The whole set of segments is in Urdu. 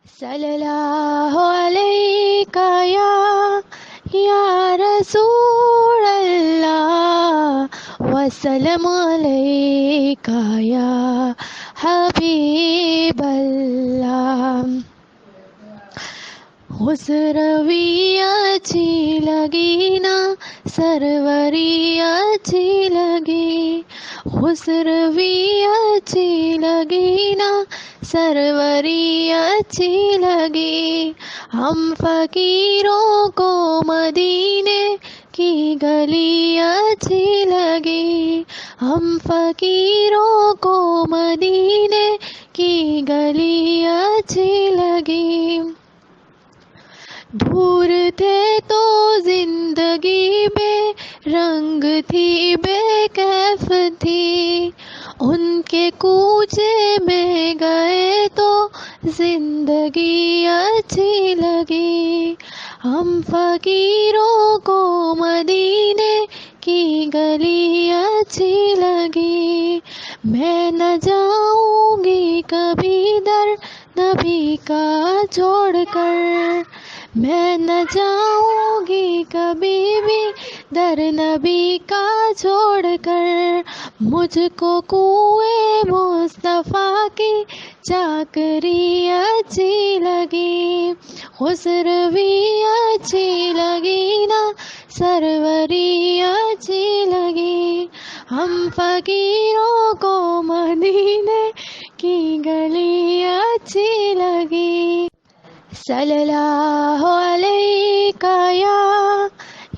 صلی اللہ علیہ یا رسول اللہ وسلم علیکہ یا حبیب اللہ. خسروی اچھی لگی نا سروری اچھی لگی. خسروی اچھی لگی نا سروری اچھی لگی. ہم فقیروں کو مدینے کی گلی اچھی لگی. ہم فقیروں کو مدینے کی گلی اچھی لگی. دور تھے تو زندگی بے رنگ تھی بے کیف تھی. ان کے کوچے میں گئے تو زندگی اچھی لگی. ہم فقیروں کو مدینے کی گلی اچھی لگی. میں نہ جاؤں گی کبھی در نبی کا چھوڑ کر. میں نہ جاؤں گی کبھی بھی در نبی کا چھوڑ کر. مجھ کو کنویں مصطفیٰ کی چاکری اچھی لگی. خسروی اچھی لگی نا سروری اچھی لگی. ہم فقیروں کو مدینے کی گلی اچھی لگی. صلی اللہ علیہ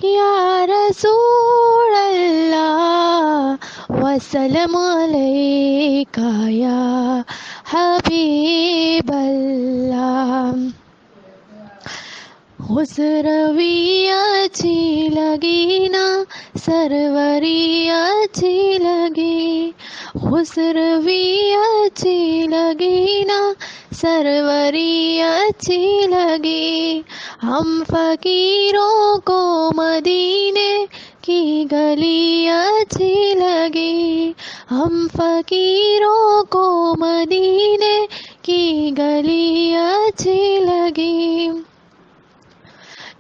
یا رسول اللہ وسلم علیکہ یا حبیب اللہ. خسروی اچھی لگی نا سروری اچھی لگی. خسروی اچھی لگی نا سروری اچھی لگی. ہم فقیروں کو مدینے کی گلی اچھی لگی. ہم فقیروں کو مدینے کی گلی اچھی لگی.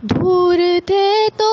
دور تھے تو